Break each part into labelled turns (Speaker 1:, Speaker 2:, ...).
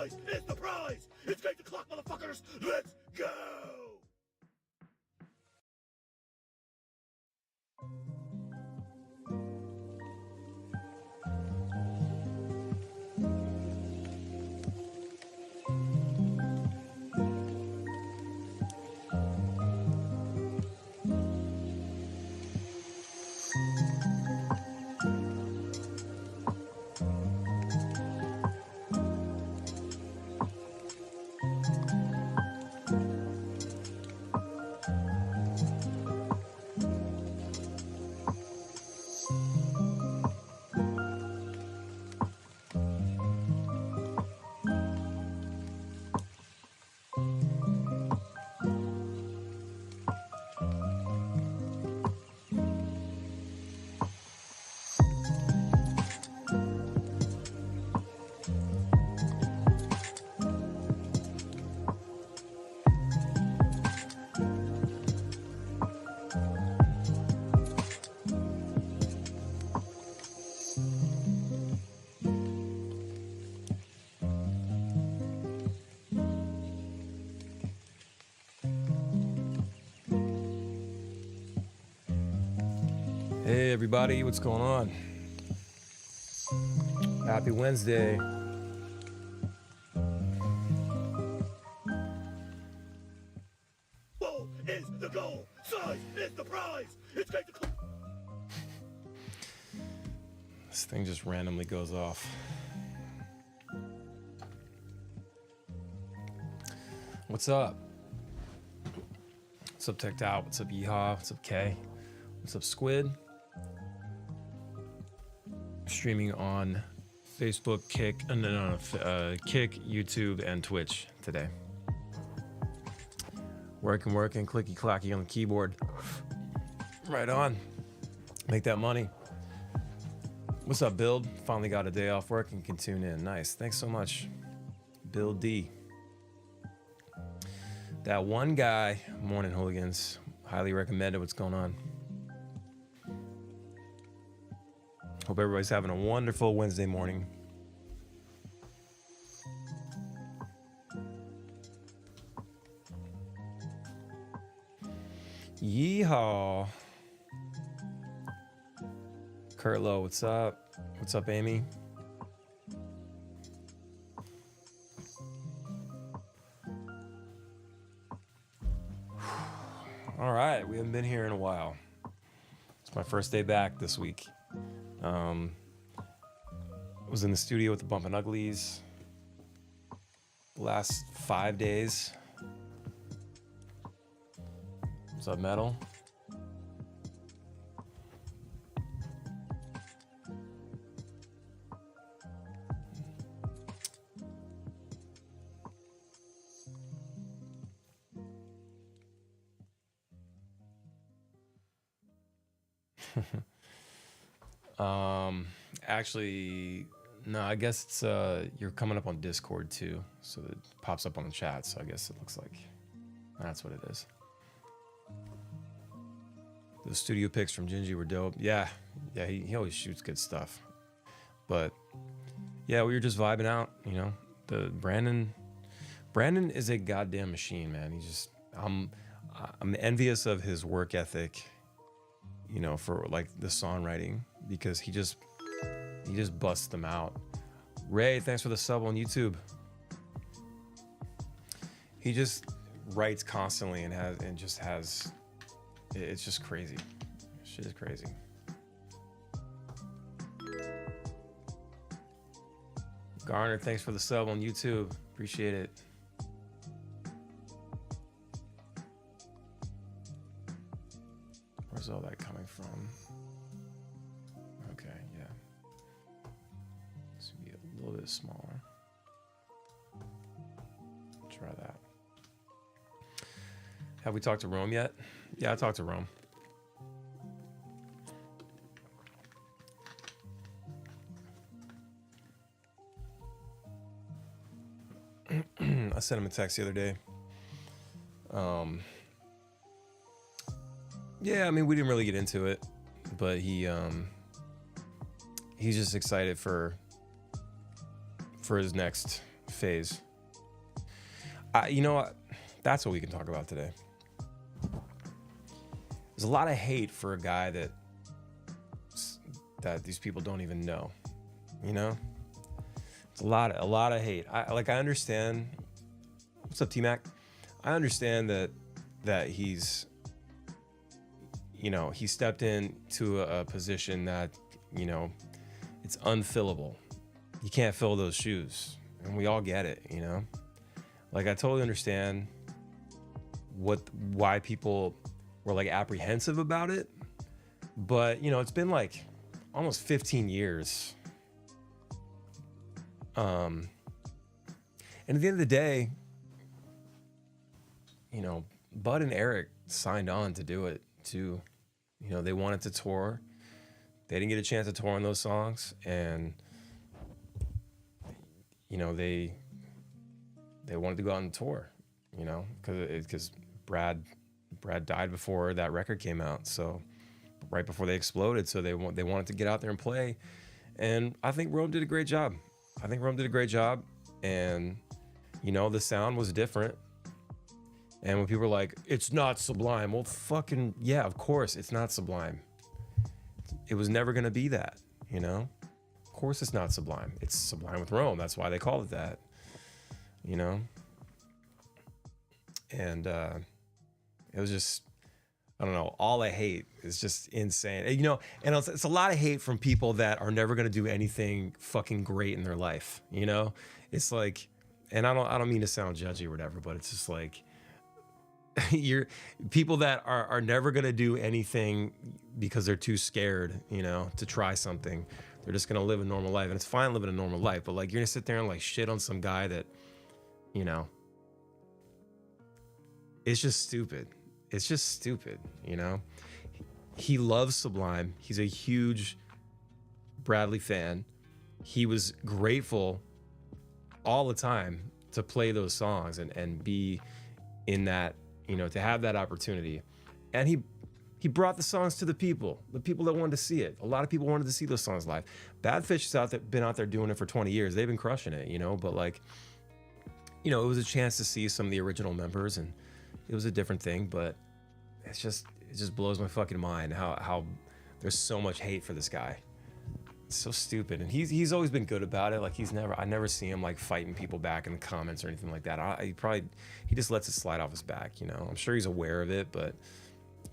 Speaker 1: size is the prize! It's 8 o'clock, motherfuckers! Let's go!
Speaker 2: Hey everybody, what's going on? Happy Wednesday.
Speaker 1: Ball is the goal! Size is the prize! It's 8 o'clock!
Speaker 2: This thing just randomly goes off. What's up? What's up, Teched Out? What's up, Yeehaw? What's up, Kay? What's up, Squid? Streaming on Facebook, Kick, Kick, YouTube, and Twitch today. Working, clicky clacky on the keyboard. Right on. Make that money. What's up, Build? Finally got a day off work and can tune in. Nice. Thanks so much, Bill D. That one guy. Morning, hooligans. Highly recommended. What's going on? Hope everybody's having a wonderful Wednesday morning. Yeehaw. Kurt Lowe, what's up? What's up, Amy? All right, we haven't been here in a while. It's my first day back this week. Was in the studio with the Bumpin' Uglies the last 5 days. What's up, Metal? Actually, no, I guess it's you're coming up on Discord too, so it pops up on the chat, so I guess it looks like that's what it is. The studio pics from Gingy were dope. Yeah, he always shoots good stuff. But yeah, we were just vibing out, you know. The Brandon is a goddamn machine, man. I'm envious of his work ethic, you know, for like the songwriting, because he just busts them out. Ray, thanks for the sub on YouTube. He just writes constantly and just has, it's just crazy. Shit is crazy. Garner, thanks for the sub on YouTube. Appreciate it. Where's all that coming from? Okay, yeah. This would be a little bit smaller. Try that. Have we talked to Rome yet? Yeah, I talked to Rome. I sent him a text the other day. Yeah, I mean, we didn't really get into it, but he's just excited for his next phase. That's what we can talk about today. There's a lot of hate for a guy that these people don't even know. It's a lot of hate. I understand. What's up, T-Mac? I understand that he's, he stepped into a position that, it's unfillable. You can't fill those shoes, and we all get it. I totally understand why people were apprehensive about it, but it's been almost 15 years. And at the end of the day, Bud and Eric signed on to do it too. They wanted to tour. They didn't get a chance to tour on those songs, and they wanted to go out and tour, because Brad died before that record came out, so right before they exploded. So they wanted to get out there and play, and I think Rome did a great job. And the sound was different. And when people are like, it's not Sublime, well, fucking yeah, of course it's not Sublime. It was never gonna be that, Of course it's not Sublime. It's Sublime with Rome. That's why they called it that, And it was just, I don't know, all I hate is just insane. And it's a lot of hate from people that are never gonna do anything fucking great in their life. It's like, and I don't mean to sound judgy or whatever, but it's just like, you're people that are never gonna do anything because they're too scared, to try something. They're just gonna live a normal life, and it's fine living a normal life. But you're gonna sit there and shit on some guy that, it's just stupid. It's just stupid, He loves Sublime. He's a huge Bradley fan. He was grateful all the time to play those songs and be in that, to have that opportunity. And he brought the songs to the people that wanted to see it. A lot of people wanted to see those songs live. Bad Fish has been out there doing it for 20 years. They've been crushing it, but it was a chance to see some of the original members, and it was a different thing, but it just blows my fucking mind how there's so much hate for this guy. It's so stupid. And he's always been good about it. I never see him fighting people back in the comments or anything like that. He just lets it slide off his back, I'm sure he's aware of it, but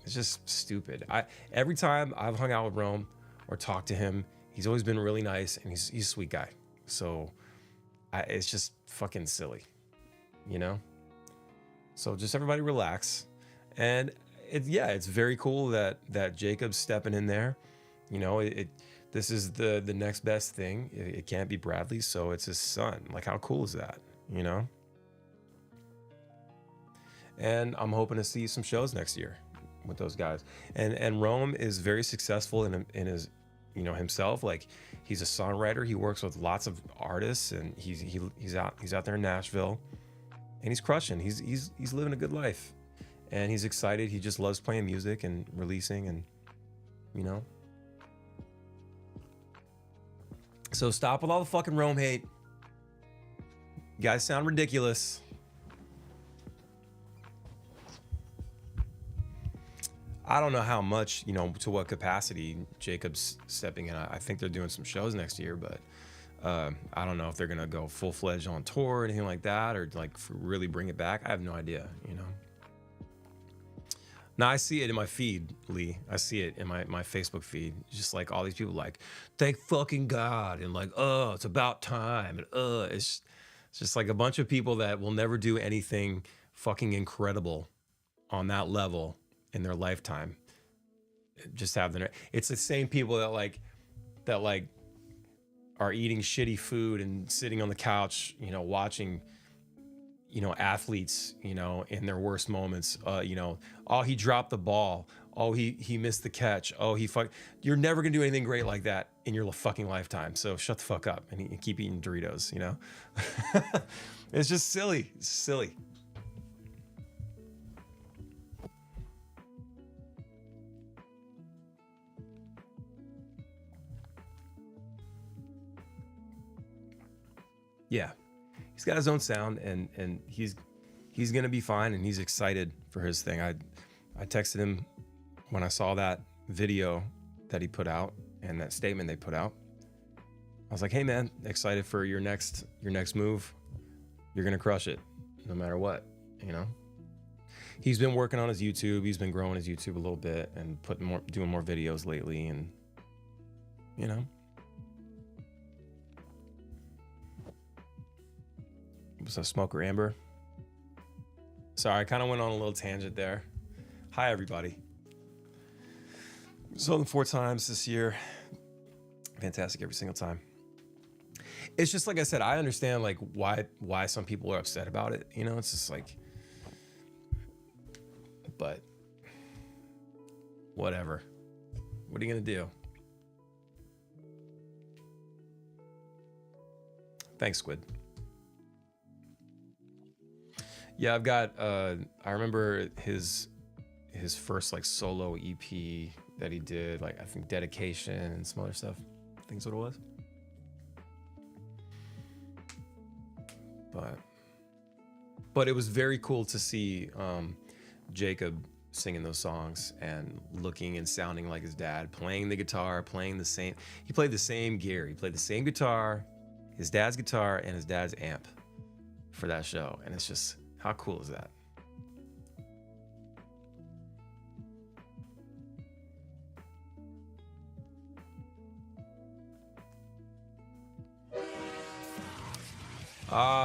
Speaker 2: it's just stupid. Every time I've hung out with Rome or talked to him, he's always been really nice, and he's a sweet guy. So it's just fucking silly, So just everybody relax. And it's very cool that Jacob's stepping in there. This is the next best thing. It can't be Bradley, so it's his son. How cool is that, And I'm hoping to see some shows next year with those guys. And Rome is very successful in his, himself. He's a songwriter. He works with lots of artists, and he's out there in Nashville, and he's crushing. He's living a good life, and he's excited. He just loves playing music and releasing, and So stop with all the fucking Rome hate. You guys sound ridiculous. I don't know how much, to what capacity Jacob's stepping in. I think they're doing some shows next year, but I don't know if they're going to go full-fledged on tour or anything like that, or really bring it back. I have no idea, Now, I see it in my feed, Lee. I see it in my Facebook feed. Just all these people thank fucking God, and it's about time. And it's just a bunch of people that will never do anything fucking incredible on that level in their lifetime. Just have it's the same people that are eating shitty food and sitting on the couch, watching athletes, in their worst moments, oh, he dropped the ball. Oh, he missed the catch. Oh, you're never gonna do anything great like that in your fucking lifetime. So shut the fuck up and keep eating Doritos, It's just silly. It's silly. Yeah. he's got his own sound, and he's gonna be fine, and he's excited for his thing. I texted him when I saw that video that he put out and that statement they put out. I was like, hey man, excited for your next move. You're gonna crush it, no matter what, you know. He's been working on his YouTube. He's been growing his YouTube a little bit and doing more videos lately, and you know. What's up, Smoker Amber? Sorry, I kind of went on a little tangent there. Hi, everybody. Sold them 4 times this year. Fantastic every single time. It's just like I said, I understand like why some people are upset about it. You know, it's just like, but whatever. What are you gonna do? Thanks, Squid. Yeah, I've got I remember his first like solo EP that he did, like I think Dedication and some other stuff. I think that's what it was. But it was very cool to see Jacob singing those songs and looking and sounding like his dad, playing the guitar, he played the same gear. He played the same guitar, his dad's guitar and his dad's amp for that show. And it's just, how cool is that?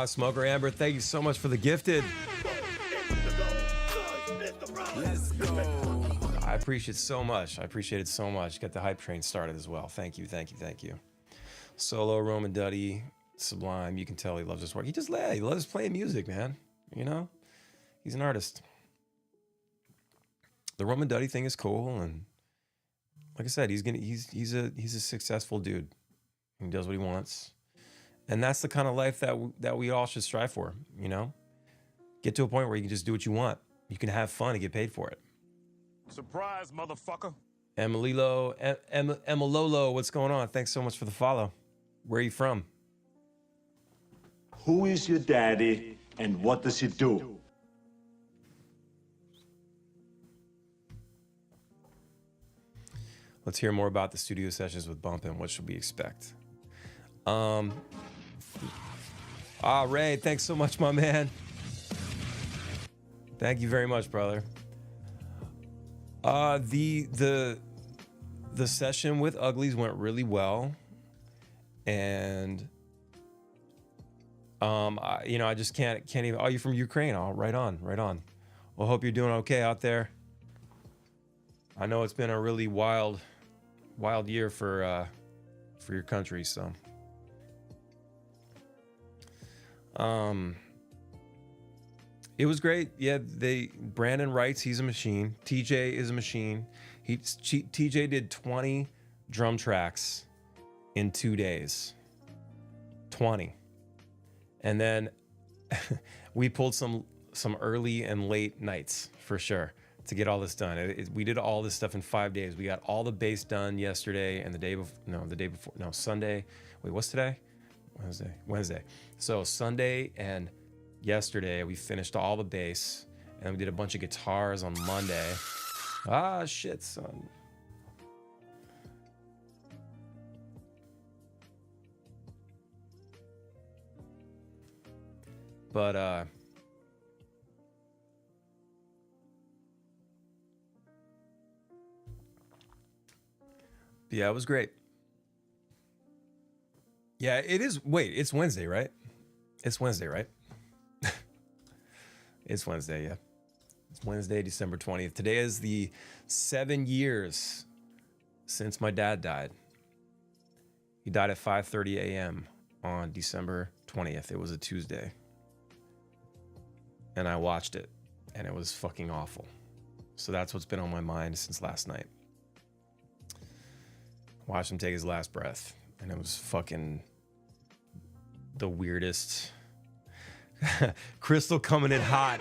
Speaker 2: Smoker Amber, thank you so much for the gifted.
Speaker 1: Let's go.
Speaker 2: I appreciate it so much. I appreciate it so much. Get the hype train started as well. Thank you, thank you, thank you. Solo, Roman Duddy, Sublime. You can tell he loves his work. He loves playing music, man. You know, he's an artist. The Roman Duddy thing is cool, and like I said, he's a successful dude. He does what he wants. And that's the kind of life that we all should strive for, you know? Get to a point where you can just do what you want. You can have fun and get paid for it.
Speaker 1: Surprise, motherfucker.
Speaker 2: Emalolo, what's going on? Thanks so much for the follow. Where are you from?
Speaker 3: Who is your daddy and what does he do?
Speaker 2: Let's hear more about the studio sessions with Bumpin'. What should we expect? Ray, thanks so much, my man. Thank you very much, brother. The session with Uglies went really well, and I just can't even. Oh, you're from Ukraine? Oh, right on. Well, hope you're doing okay out there. I know it's been a really wild year for your country, so. It was great. Yeah, Brandon writes, he's a machine. TJ is a machine. TJ did 20 drum tracks in 2 days. 20. And then we pulled some early and late nights for sure to get all this done. We did all this stuff in 5 days. We got all the bass done yesterday and the day before, Sunday. Wait, what's today? Wednesday. So Sunday and yesterday we finished all the bass, and we did a bunch of guitars on Monday. Ah, shit, son. But yeah, it was great. Yeah, it is. Wait, it's Wednesday, right? It's Wednesday, right? It's Wednesday, yeah. It's Wednesday, December 20th. Today is the 7 years since my dad died. He died at 5:30 a.m. on December 20th. It was a Tuesday. And I watched it, and it was fucking awful. So that's what's been on my mind since last night. Watched him take his last breath. And it was fucking the weirdest. Crystal coming in hot.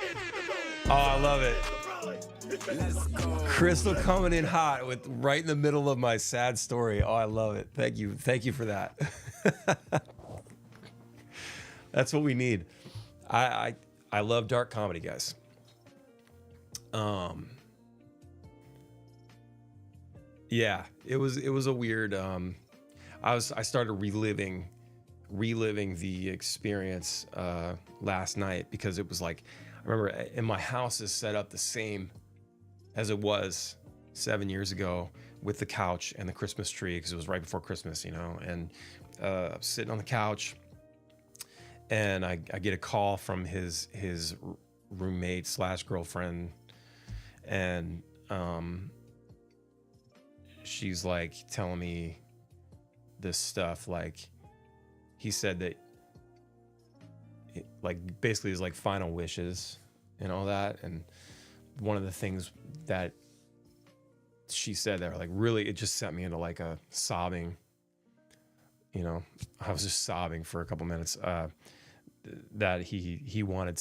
Speaker 2: Oh, I love it. Crystal coming in hot with right in the middle of my sad story. Oh, I love it. Thank you for that. That's what we need. I love dark comedy, guys. Yeah, it was a weird. I started reliving the experience last night because it was like, I remember, and my house is set up the same as it was 7 years ago with the couch and the Christmas tree, because it was right before Christmas, you know. And I'm sitting on the couch, and I get a call from his roommate slash girlfriend, and she's like telling me this stuff, like he said that like basically his like final wishes and all that. And one of the things that she said that like really, it just sent me into like a sobbing, you know, I was just sobbing for a couple minutes, that he wanted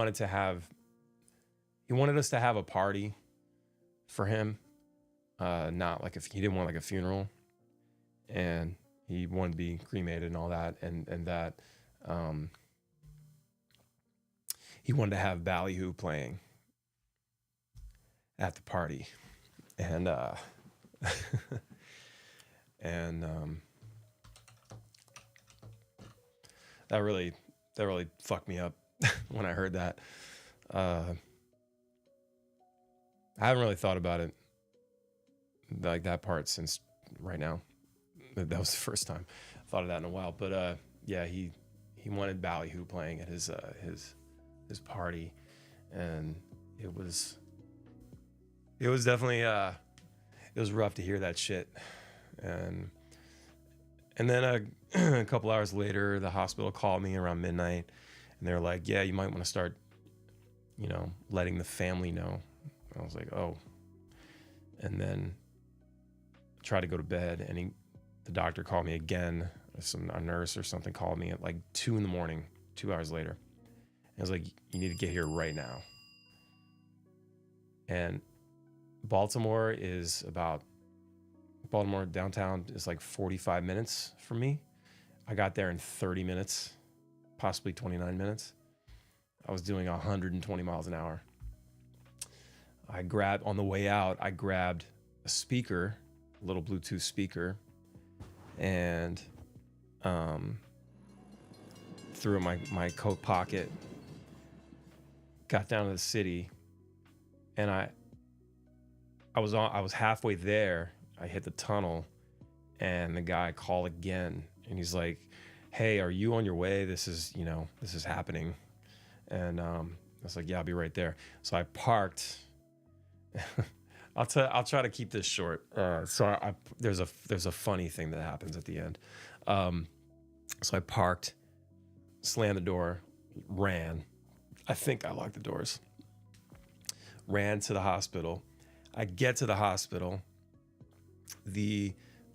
Speaker 2: us to have a party for him, not like, if he didn't want like a funeral, and he wanted to be cremated and all that, and that he wanted to have Ballyhoo playing at the party, and and that really fucked me up when I heard that. I haven't really thought about it like that part since right now. That was the first time I thought of that in a while. But yeah, he wanted Ballyhoo playing at his party, and it was definitely it was rough to hear that shit. And then a couple hours later, the hospital called me around midnight, and they were like, "Yeah, you might want to start, you know, letting the family know." I was like, "Oh," and then I tried to go to bed, and the doctor called me again. A nurse or something called me at like 2 a.m, 2 hours later. I was like, "You need to get here right now." And Baltimore downtown is like 45 minutes from me. I got there in 30 minutes, possibly 29 minutes. I was doing 120 miles an hour. On the way out, I grabbed a speaker, a little Bluetooth speaker, and threw it in my coat pocket, got down to the city, and I was halfway there. I hit the tunnel, and the guy called again, and he's like, "Hey, are you on your way? This is happening." And I was like, "Yeah, I'll be right there." So I parked. I'll try to keep this short. So there's a funny thing that happens at the end. So I parked, slammed the door, ran. I think I locked the doors. Ran to the hospital. I get to the hospital. The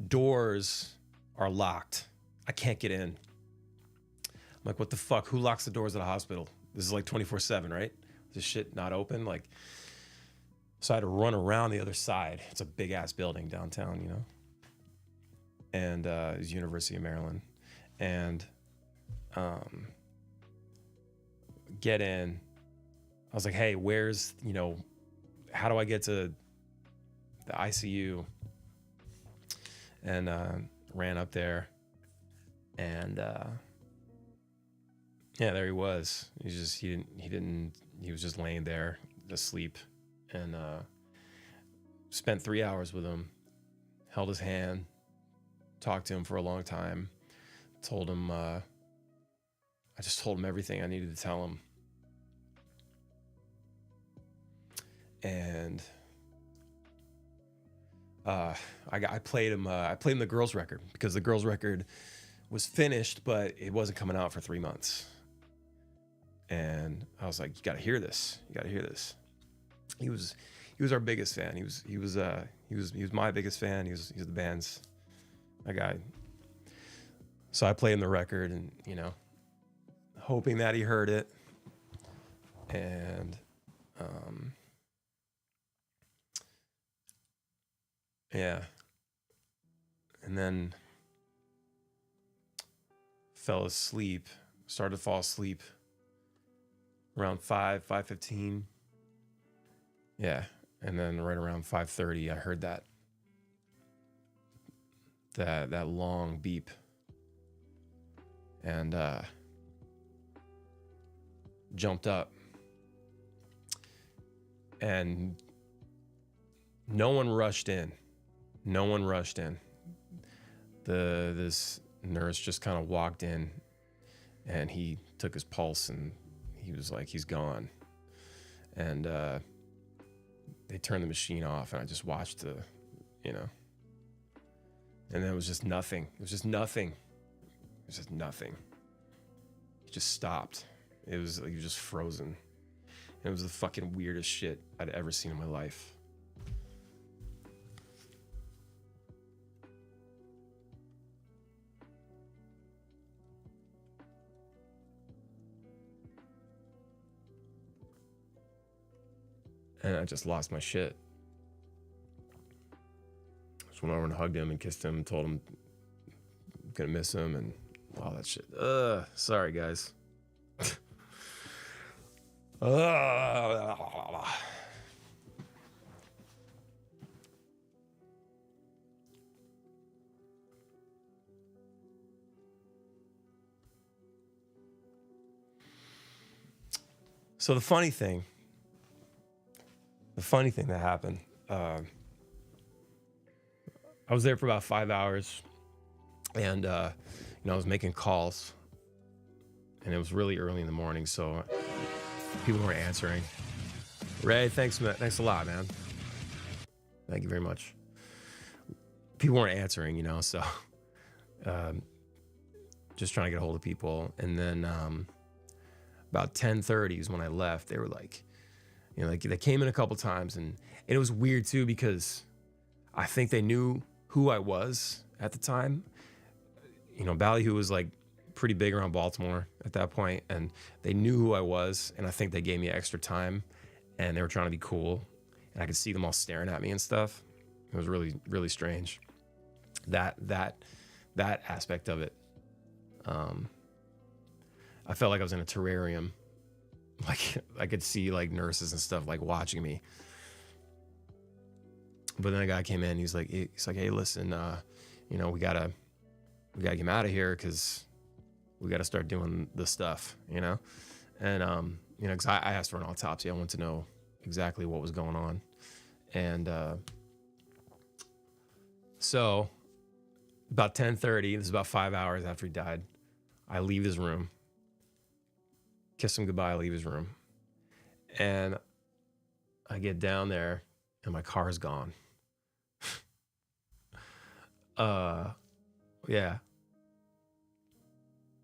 Speaker 2: doors are locked. I can't get in. I'm like, what the fuck? Who locks the doors at a hospital? This is like 24/7, right? This shit not open? Like, so I had to run around the other side. It's a big ass building downtown, you know? And it's University of Maryland. And get in. I was like, "Hey, where's, how do I get to the ICU?" And ran up there, and yeah, there he was. He was just laying there asleep, and spent 3 hours with him, held his hand, talked to him for a long time, told him, I just told him everything I needed to tell him. And I played him the girls record, because the girls record was finished, but it wasn't coming out for 3 months. And I was like, "You got to hear this. You got to hear this." He was our biggest fan. He was my biggest fan. He was the band's my guy. So I played him the record, and hoping that he heard it. And yeah. And then fell asleep, started to fall asleep around 5:15. Yeah. And then right around 5:30, I heard that long beep. And jumped up. And no one rushed in. This nurse just kind of walked in, and he took his pulse, and he was like, he's gone. And they turned the machine off, and I just watched and then it was just nothing. It was just nothing. He just stopped. He was just frozen. It was the fucking weirdest shit I'd ever seen in my life. And I just lost my shit. Just went over and hugged him and kissed him and told him I'm gonna miss him and all that shit. Sorry guys. So the funny thing that happened, I was there for about 5 hours, and I was making calls, and it was really early in the morning, so people weren't answering. Ray, thanks a lot, man. Thank you very much. People weren't answering, so just trying to get a hold of people. And then about 10:30 is when I left. They were like, they came in a couple times, and it was weird too because I think they knew who I was at the time. Ballyhoo was like pretty big around Baltimore at that point, and they knew who I was, and I think they gave me extra time, and they were trying to be cool, and I could see them all staring at me and stuff. It was really, really strange. That aspect of it. I felt like I was in a terrarium. Like I could see like nurses and stuff like watching me. But then a guy came in. He's like, hey, listen, we gotta get him out of here because we gotta start doing the stuff, And because I asked for an autopsy, I wanted to know exactly what was going on, and so about 10:30, this is about 5 hours after he died, I leave his room. Kiss him goodbye, leave his room. And I get down there and my car's gone. Yeah.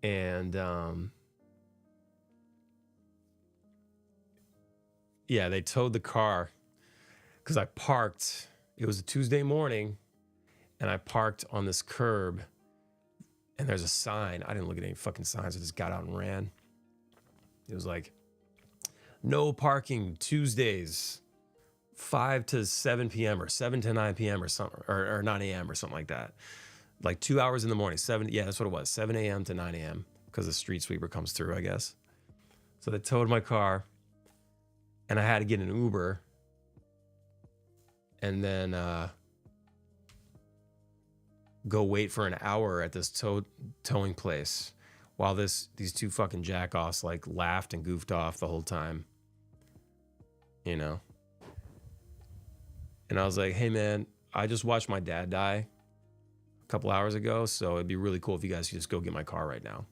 Speaker 2: And they towed the car because I parked. It was a Tuesday morning, and I parked on this curb, and there's a sign. I didn't look at any fucking signs. I just got out and ran. It was like, no parking Tuesdays, 5 to 7 p.m. or 7 to 9 p.m. or something, or 9 a.m. or something like that. Like 2 hours in the morning, that's what it was, 7 a.m. to 9 a.m. because the street sweeper comes through, I guess. So they towed my car, and I had to get an Uber, and then go wait for an hour at this towing place while these two fucking jackoffs like laughed and goofed off the whole time, And I was like, hey man, I just watched my dad die a couple hours ago, so it'd be really cool if you guys could just go get my car right now.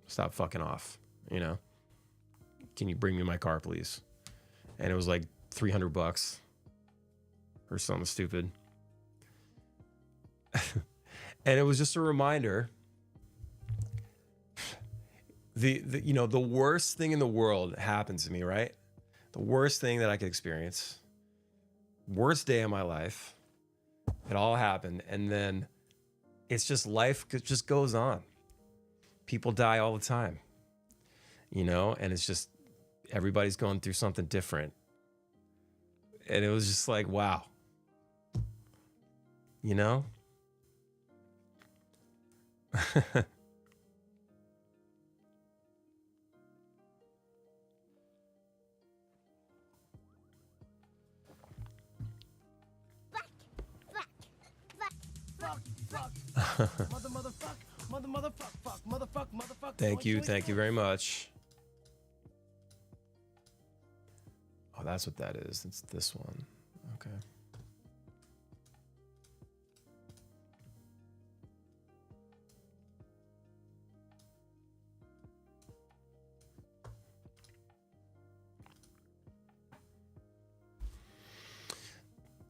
Speaker 2: Stop fucking off, Can you bring me my car, please? And it was like $300 or something stupid. And it was just a reminder. The worst thing in the world happened to me, right? The worst thing that I could experience. Worst day of my life. It all happened. And then it's just life just goes on. People die all the time. And it's just everybody's going through something different. And it was just like, wow. Thank you very much. Oh, that's what that is. It's this one. Okay.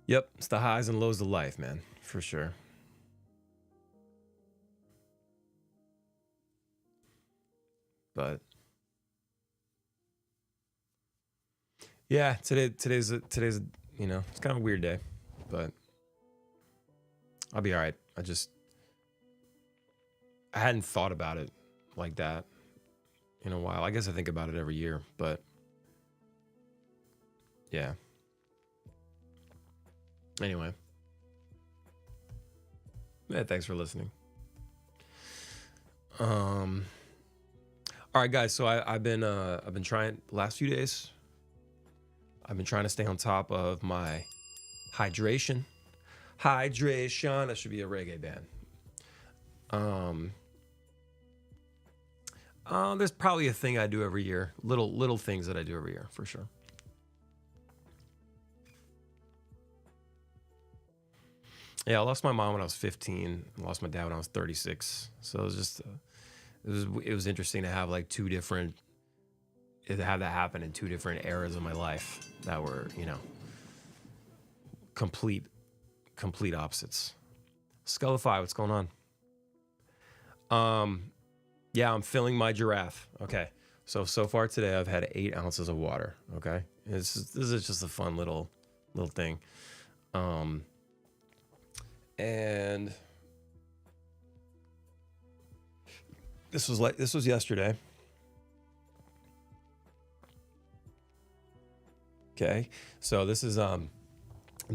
Speaker 2: Yep, it's the highs and lows of life, man, for sure. But yeah, today's you know, it's kind of a weird day, but I'll be all right. I hadn't thought about it like that in a while. I guess I think about it every year, but yeah. Anyway. Yeah, thanks for listening. All right, guys. So I've been trying last few days. I've been trying to stay on top of my hydration. Hydration. That should be a reggae band. There's probably a thing I do every year. Little things that I do every year for sure. Yeah, I lost my mom when I was 15. I lost my dad when I was 36. So it was just, it was interesting to have like to have that happen in two different eras of my life that were, you know, complete opposites. Skullify, what's going on? Yeah, I'm filling my giraffe. Okay, so far today I've had 8 ounces of water. Okay, this is just a fun little thing. And this was yesterday. Okay, so this is the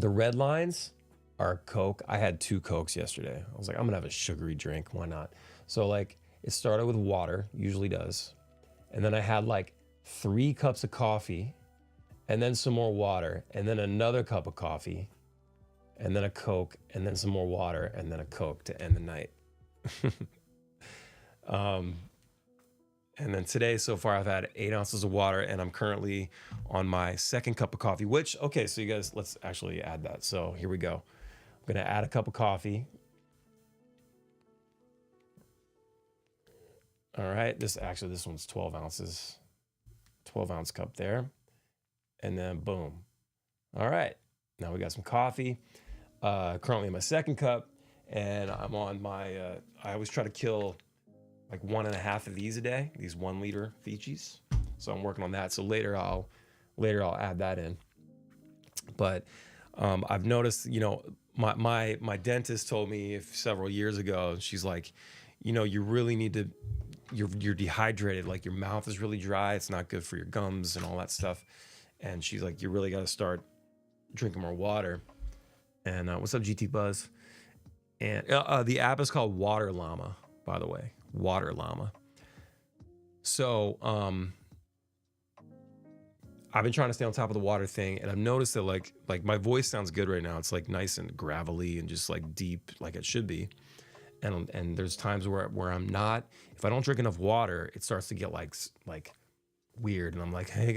Speaker 2: red lines are Coke. I had 2 Cokes yesterday. I was like, I'm gonna have a sugary drink. Why not? So like it started with water, usually does, and then I had like 3 cups of coffee, and then some more water, and then another cup of coffee, and then a Coke, and then some more water, and then a Coke to end the night. And then today, so far, I've had 8 ounces of water, and I'm currently on my 2nd cup of coffee, which, okay, so you guys, let's actually add that. So here we go. I'm going to add a cup of coffee. All right, this one's 12 ounces, 12 ounce cup there. And then boom. All right, now we got some coffee. Currently in my 2nd cup, and I'm on my, I always try to kill like 1.5 of these a day, these 1 liter Fijis. So I'm working on that. So later I'll add that in. But I've noticed, you know, my dentist told me several years ago, she's like, you know, you really need to, you're dehydrated, like your mouth is really dry. It's not good for your gums and all that stuff. And she's like, you really got to start drinking more water. And what's up, GT Buzz? And the app is called Water Llama, by the way. Water Llama. So I've been trying to stay on top of the water thing, and I've noticed that like my voice sounds good right now. It's like nice and gravelly and just like deep, like it should be. And there's times where I'm not. If I don't drink enough water, it starts to get like weird, and I'm like, hey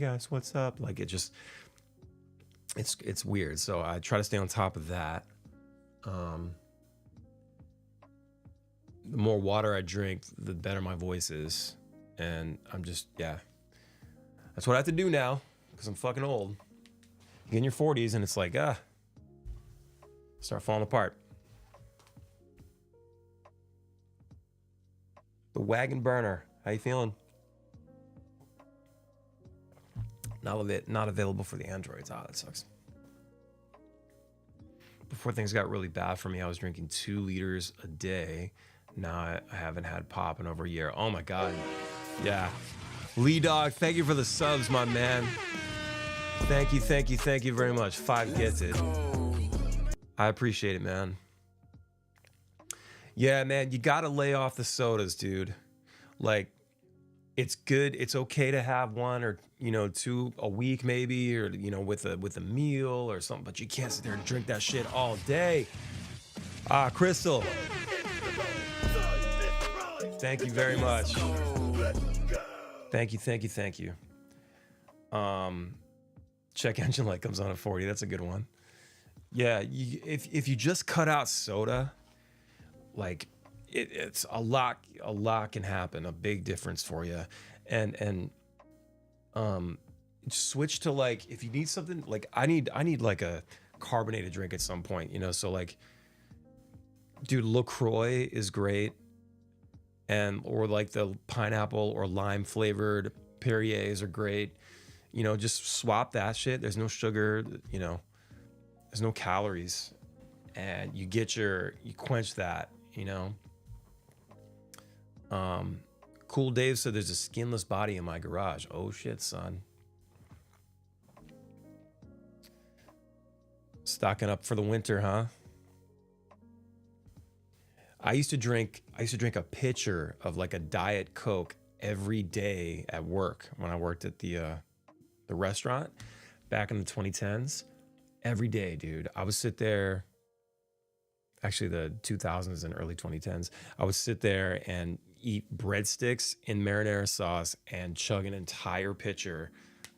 Speaker 2: guys, what's up? Like it just. It's weird. So I try to stay on top of that. The more water I drink, the better my voice is. And I'm just, yeah. That's what I have to do now because I'm fucking old. You get in your 40s and it's like, start falling apart. The wagon burner. How you feeling? Not available for the Androids. Ah, that sucks. Before things got really bad for me, I was drinking 2 liters a day. Now I haven't had pop in over a year. Oh my God. Yeah. Lee Dog, thank you for the subs, my man. Thank you very much. 5 gets it. I appreciate it, man. Yeah, man, you gotta lay off the sodas, dude. Like, it's good. It's okay to have 1 or 2 a week, maybe, or with a meal or something. But you can't sit there and drink that shit all day. Ah, Crystal. Thank you very much. Thank you. Check engine light comes on at 40. That's a good one. Yeah, if you just cut out soda, like it's a lot can happen, a big difference for you. And switch to, like, if you need something, like I need like a carbonated drink at some point, so like, dude, LaCroix is great. Or like the pineapple or lime flavored Perriers are great. Just swap that shit. There's no sugar, there's no calories, and you quench that, Cool Dave said there's a skinless body in my garage. Oh shit, son. Stocking up for the winter, huh? I used to drink a pitcher of like a Diet Coke every day at work when I worked at the restaurant back in the 2010s. Every day, dude. I would sit there, actually the 2000s and early 2010s. I would sit there and eat breadsticks in marinara sauce and chug an entire pitcher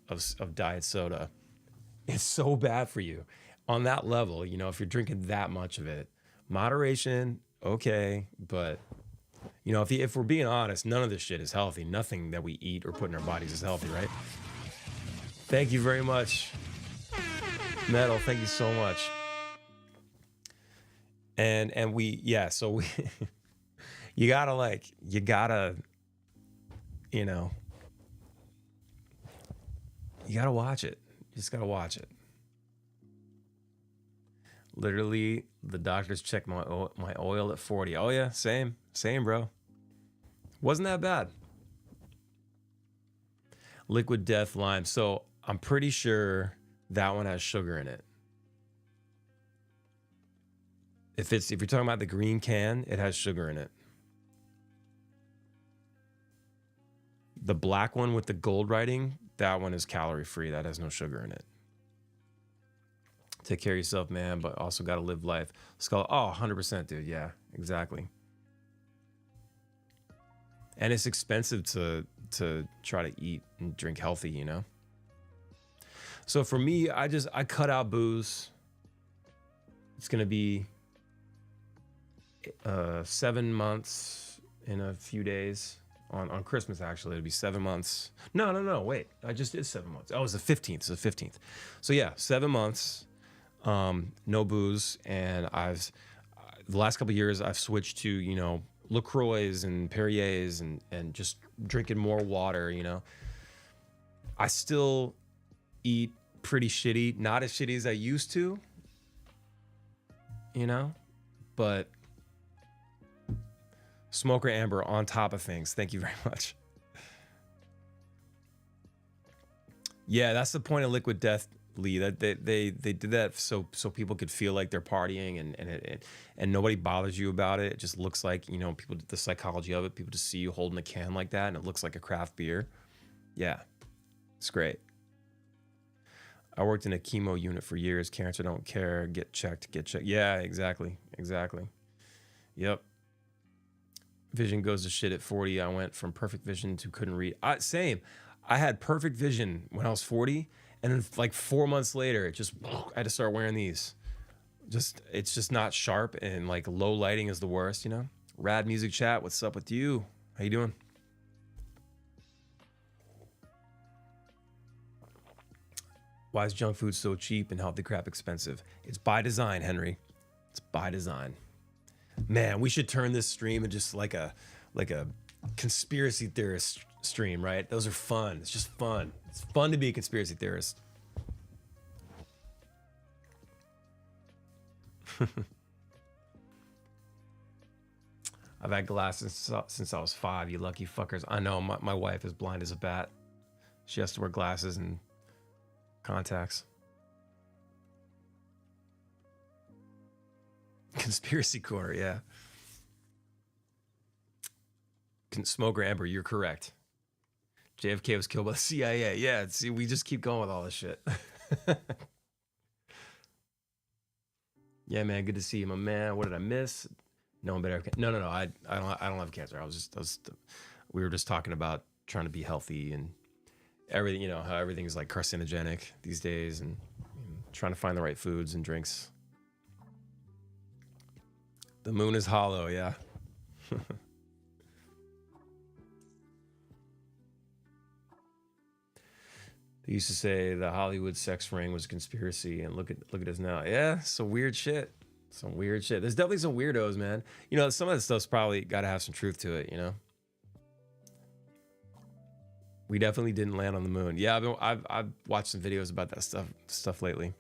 Speaker 2: of diet soda. It's so bad for you. On that level, if you're drinking that much of it, moderation, okay, but if we're being honest, none of this shit is healthy. Nothing that we eat or put in our bodies is healthy, right? Thank you very much, Metal. Thank you so much. And so we you gotta watch it. You just gotta watch it. Literally, the doctors checked my oil at 40. Oh yeah, same, bro. Wasn't that bad. Liquid Death Lime. So I'm pretty sure that one has sugar in it. If you're talking about the green can, it has sugar in it. The black one with the gold writing, that one is calorie free. That has no sugar in it. Take care of yourself, man, but also got to live life. Skull, 100%, dude. Yeah, exactly. And it's expensive to try to eat and drink healthy, So for me, I cut out booze. It's going to be 7 months in a few days. On Christmas, actually, it'll be 7 months. No, wait. I just did 7 months. Oh, it's the 15th. It's the 15th. So yeah, 7 months. No booze, and the last couple of years I've switched to LaCroix and Perriers and just drinking more water. I still eat pretty shitty, not as shitty as I used to, but Smoker Amber on top of things. Thank you very much. Yeah, that's the point of Liquid Death, Lee, that they did that so people could feel like they're partying and nobody bothers you about it. It just looks like, people, the psychology of it, people just see you holding a can like that and it looks like a craft beer. Yeah, it's great. I worked in a chemo unit for years. Cancer don't care. Get checked. Yeah, exactly. Yep. Vision goes to shit at 40. I went from perfect vision to couldn't read. Same. I had perfect vision when I was 40. And then like 4 months later, I had to start wearing these. It's just not sharp, and like low lighting is the worst, Rad Music Chat, what's up with you? How you doing? Why is junk food so cheap and healthy crap expensive? It's by design, Henry. It's by design. Man, we should turn this stream into just like a conspiracy theorist stream, right? Those are fun. It's just fun. It's fun to be a conspiracy theorist. I've had glasses since I was 5, you lucky fuckers. I know, my wife is blind as a bat. She has to wear glasses and contacts. Conspiracy corner, yeah. Smoker Amber, you're correct. JFK was killed by the CIA. Yeah, see, we just keep going with all this shit. Yeah, man, good to see you, my man. What did I miss? No one better. No. I don't have cancer. We were just talking about trying to be healthy and everything. You know how everything's like carcinogenic these days, and trying to find the right foods and drinks. The moon is hollow. Yeah. They used to say the Hollywood sex ring was a conspiracy, and look at us now. Yeah, some weird shit. Some weird shit. There's definitely some weirdos, man. You know, some of that stuff's probably got to have some truth to it. You know, we definitely didn't land on the moon. Yeah, I've watched some videos about that stuff lately.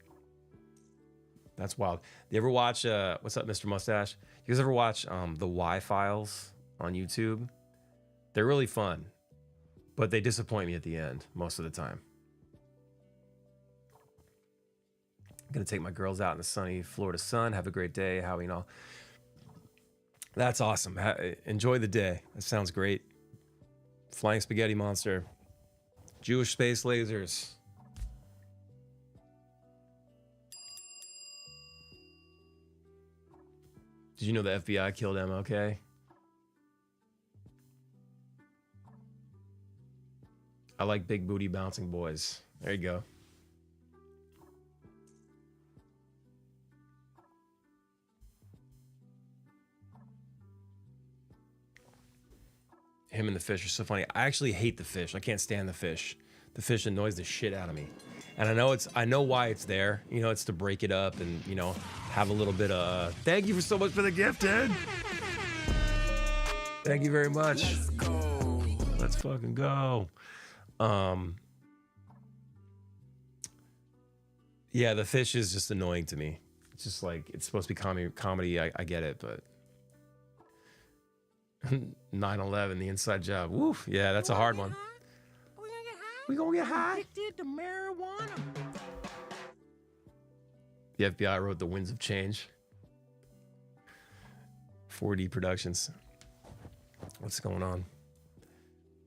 Speaker 2: That's wild. You ever watch what's up, Mr. Mustache? You guys ever watch the Y Files on YouTube? They're really fun, but they disappoint me at the end most of the time. Gonna take my girls out in the sunny Florida sun. Have a great day, Howie and all. That's awesome. Enjoy the day. That sounds great. Flying spaghetti monster. Jewish space lasers. Did you know the FBI killed MLK? I like big booty bouncing boys. There you go. Him and the fish are so funny. I actually hate the fish. I can't stand the fish. The fish annoys the shit out of me. And I know why it's there. You know, it's to break it up and, you know, have a little bit of thank you so much for the gifted. Thank you very much. Let's go. Let's fucking go. Yeah, the fish is just annoying to me. It's just like it's supposed to be comedy. I get it, but 9/11, the inside job. Woof. Yeah, that's a hard one. We gonna get high. Addicted to marijuana. The FBI wrote The Winds of Change. 4D Productions. What's going on?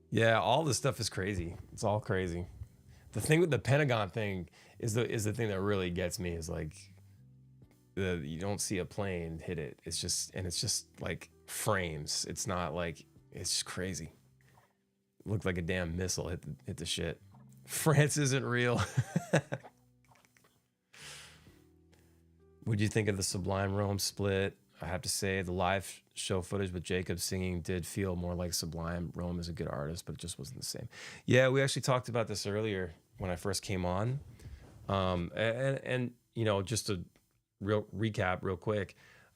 Speaker 2: Yeah, all this stuff is crazy. It's all crazy. The thing with the Pentagon thing is the thing that really gets me is like you don't see a plane hit it. It's just like frames. It's not like it's just crazy. It looked like a damn missile hit the shit. France isn't real. What'd you think of the Sublime Rome split? I have to say the live show footage with Jacob singing did feel more like Sublime. Rome is a good artist, but it just wasn't the same. Yeah, we actually talked about this earlier when I first came on. And you know, just a real recap real quick.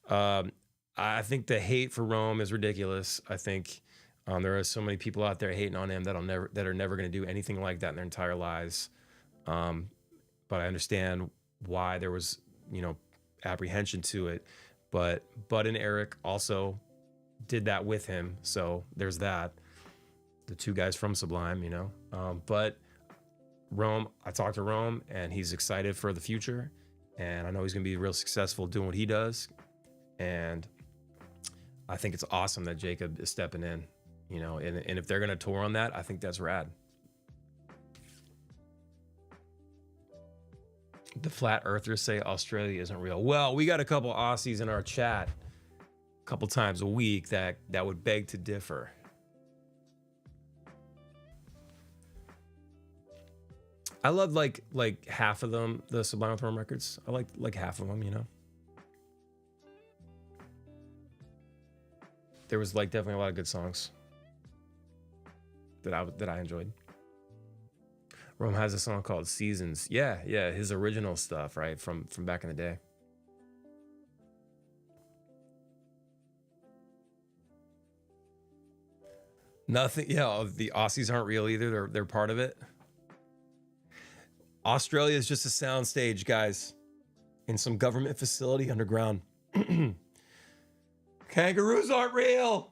Speaker 2: I think the hate for Rome is ridiculous. I think there are so many people out there hating on him that are never going to do anything like that in their entire lives. But I understand why there was, you know, apprehension to it. But Bud and Eric also did that with him. So there's that. The two guys from Sublime, you know. But Rome, I talked to Rome and he's excited for the future. And I know he's going to be real successful doing what he does. And I think it's awesome that Jacob is stepping in, you know, and if they're going to tour on that, I think that's rad. The flat earthers say Australia isn't real. Well, we got a couple Aussies in our chat a couple times a week that would beg to differ. I love like half of them, the Sublime Throne records. I like half of them, you know. There was like definitely a lot of good songs that I enjoyed. Rome has a song called Seasons. Yeah, his original stuff, right? From back in the day. Nothing, yeah, the Aussies aren't real either. They're part of it. Australia is just a soundstage, guys, in some government facility underground. Kangaroos aren't real.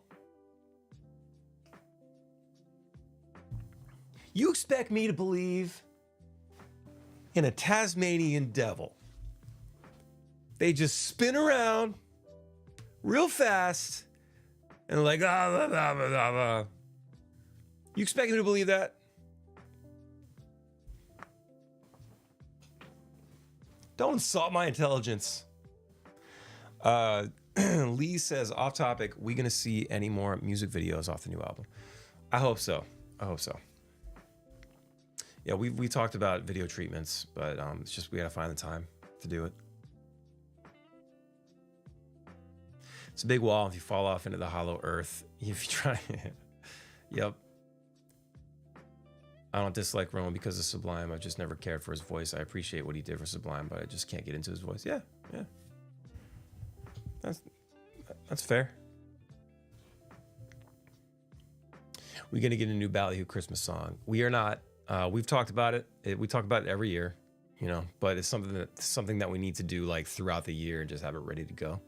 Speaker 2: You expect me to believe in a Tasmanian devil? They just spin around real fast and like, blah, blah, blah, blah, blah. You expect me to believe that? Don't insult my intelligence. Lee says, off topic, we gonna see any more music videos off the new album? I hope so. I hope so. Yeah, we talked about video treatments, but it's just we gotta find the time to do it. It's a big wall. If you fall off into the hollow earth, if you try, yep. I don't dislike Roman because of Sublime. I've just never cared for his voice. I appreciate what he did for Sublime, but I just can't get into his voice. Yeah. That's fair. We're gonna get a new Ballyhoo Christmas song. We are not. We've talked about it. We talk about it every year, you know. But it's something that we need to do like throughout the year and just have it ready to go.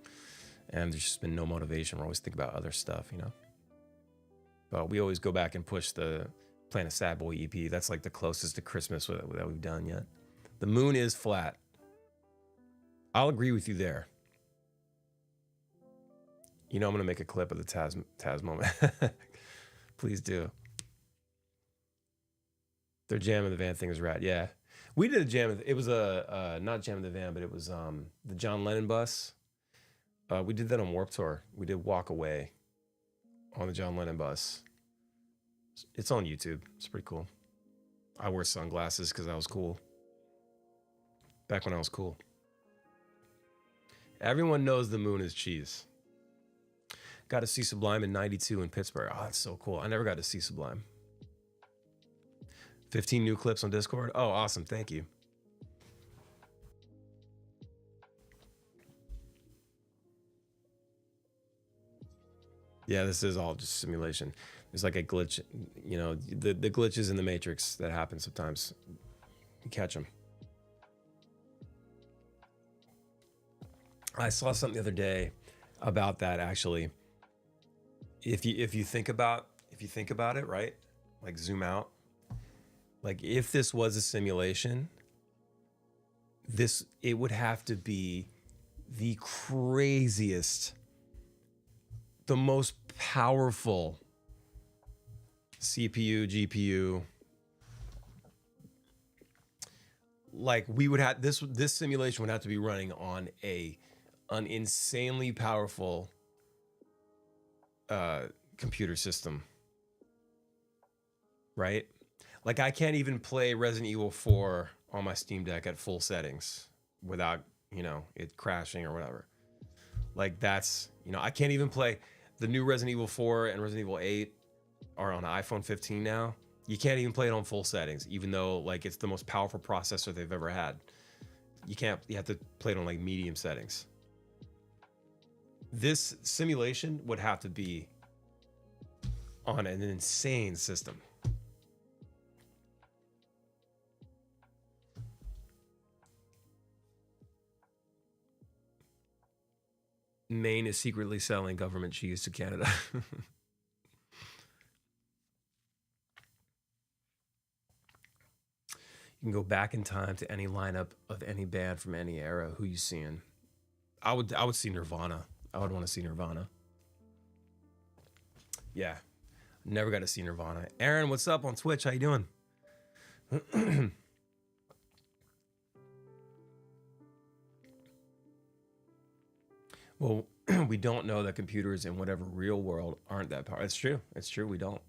Speaker 2: And there's just been no motivation. We're always thinking about other stuff, you know. But we always go back and push the Playing a Sad Boy EP. That's like the closest to Christmas that we've done yet. The moon is flat. I'll agree with you there. You know, I'm going to make a clip of the Taz moment. Please do. Their Jam in the Van thing is rad. Yeah. We did a jam. It was not Jam in the Van, but it was the John Lennon bus. We did that on Warped Tour. We did Walk Away on the John Lennon bus. It's on YouTube. It's pretty cool. I wear sunglasses because I was cool. Back when I was cool. Everyone knows the moon is cheese. Got to see Sublime in '92 in Pittsburgh. Oh, that's so cool. I never got to see Sublime. 15 new clips on Discord. Oh, awesome. Thank you. Yeah, this is all just simulation. There's like a glitch, you know, the glitches in the Matrix that happen sometimes. You catch them. I saw something the other day about that actually. If you think about it, right? Like zoom out. Like if this was a simulation, it would have to be the craziest, the most powerful CPU, GPU. Like we would have this simulation would have to be running on an insanely powerful computer system, right? Like I can't even play Resident Evil 4 on my Steam Deck at full settings without, you know, it crashing or whatever. Like that's, you know, I can't even play the new Resident Evil 4 and Resident Evil 8 are on iPhone 15 now. You can't even play it on full settings, even though like it's the most powerful processor they've ever had. You have to play it on like medium settings. This simulation would have to be on an insane system. Maine is secretly selling government cheese to Canada. You can go back in time to any lineup of any band from any era. Who you seeing? I would see Nirvana. I would want to see Nirvana. Yeah. Never got to see Nirvana. Aaron, what's up on Twitch? How you doing? Well, we don't know that computers in whatever real world aren't that powerful. It's true. It's true. We don't.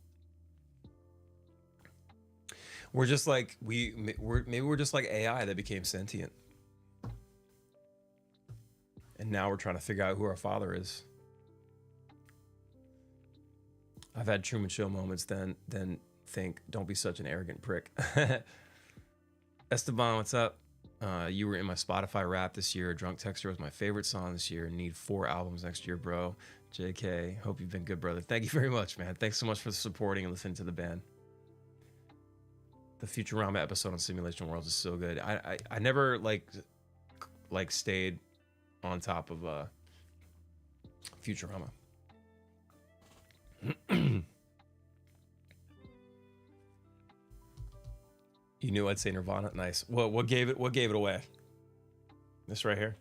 Speaker 2: We're just like we're just like AI that became sentient, and now we're trying to figure out who our father is. I've had Truman Show moments. Then think, don't be such an arrogant prick. Esteban, what's up? You were in my Spotify rap this year. Drunk Texter was my favorite song this year. Need 4 albums next year, bro. JK, hope you've been good, brother. Thank you very much, man. Thanks so much for supporting and listening to the band. The Futurama episode on Simulation Worlds is so good. I never like stayed on top of Futurama. You knew I'd say Nirvana. Nice. What gave it away? This right here.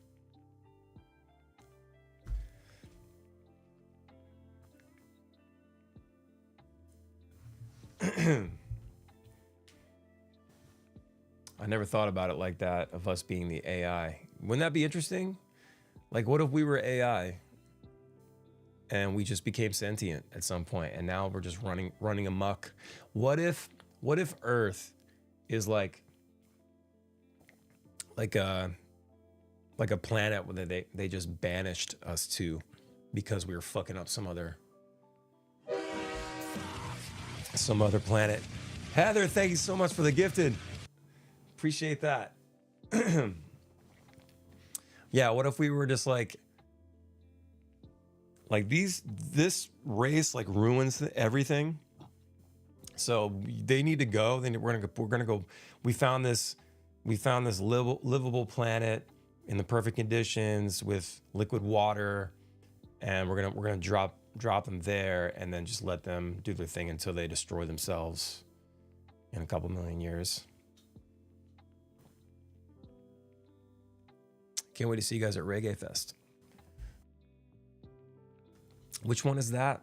Speaker 2: I never thought about it like that, of us being the AI. Wouldn't that be interesting? Like, what if we were AI and we just became sentient at some point, and now we're just running amok? What if Earth is like a planet where they just banished us to because we were fucking up some other planet. Heather, thank you so much for the gifted. Appreciate that. Yeah, what if we were just like this race like ruins everything. So they need to go. Then we're gonna go. We found this livable planet in the perfect conditions with liquid water, and we're gonna drop them there, and then just let them do their thing until they destroy themselves in a couple million years. Can't wait to see you guys at Reggae Fest. Which one is that?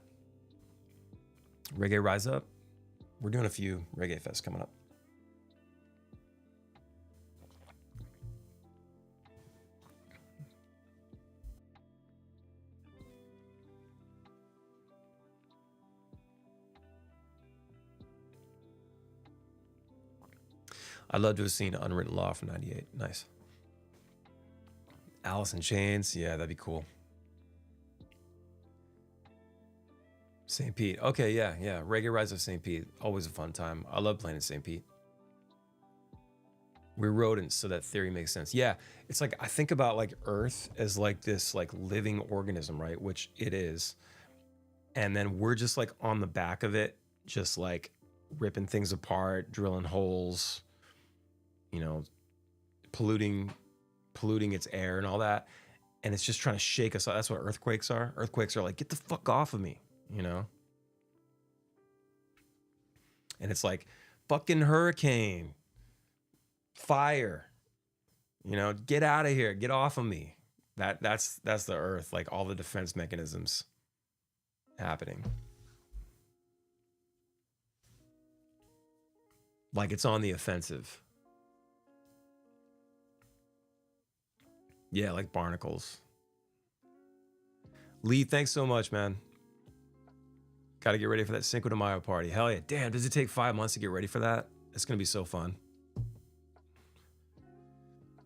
Speaker 2: Reggae Rise Up? We're doing a few Reggae Fests coming up. I'd love to have seen Unwritten Law from '98. Nice. Alice in Chains. Yeah, that'd be cool. St. Pete. Okay, yeah. Reggae Rise of St. Pete. Always a fun time. I love playing in St. Pete. We're rodents, so that theory makes sense. Yeah, it's like I think about like Earth as like this like living organism, right? Which it is. And then we're just like on the back of it, just like ripping things apart, drilling holes, you know, polluting its air and all that. And it's just trying to shake us. That's what earthquakes are. Earthquakes are like, get the fuck off of me, you know? And it's like, fucking hurricane, fire, you know, get out of here, get off of me. That's the Earth, like all the defense mechanisms happening. Like it's on the offensive. Yeah, like barnacles. Lee, thanks so much, man. Got to get ready for that Cinco de Mayo party. Hell yeah. Damn, does it take 5 months to get ready for that? It's going to be so fun.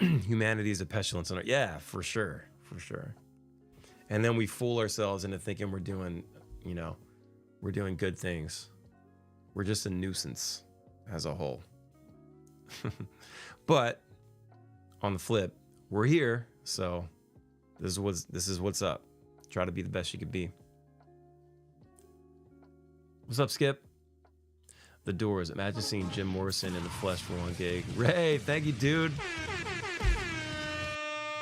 Speaker 2: Humanity is a pestilence. Yeah, for sure. For sure. And then we fool ourselves into thinking we're doing, you know, we're doing good things. We're just a nuisance as a whole. But on the flip, we're here. So this is what's up. Try to be the best you could be. What's up, Skip? The Doors. Imagine seeing Jim Morrison in the flesh for one gig. Ray, thank you, dude.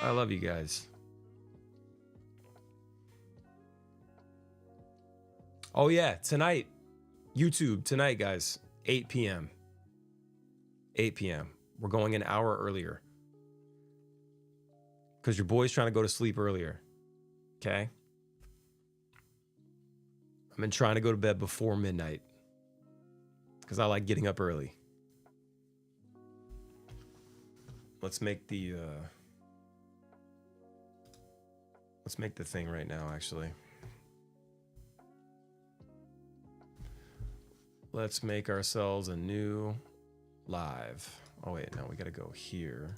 Speaker 2: I love you guys. Oh yeah, tonight. YouTube tonight, guys. 8 p.m. 8 p.m. We're going an hour earlier. Because your boy's trying to go to sleep earlier. Okay? I've been trying to go to bed before midnight. Because I like getting up early. Let's make the thing right now, actually. Let's make ourselves a new live. Oh wait, no, we gotta go here.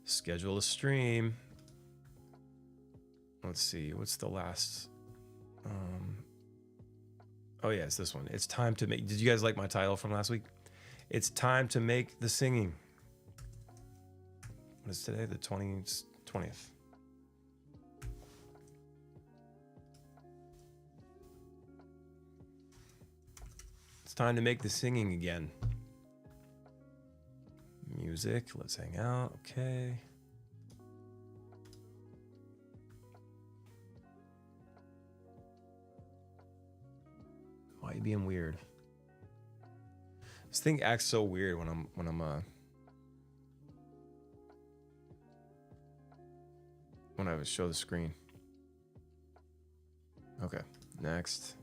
Speaker 2: Schedule a stream. Let's see, what's the last? Oh yeah, it's this one. It's time to make. Did you guys like my title from last week? It's time to make the singing. What is today? The 20th. It's time to make the singing again. Music, let's hang out. Okay. Why are you being weird? This thing acts so weird when I show the screen. Okay, next.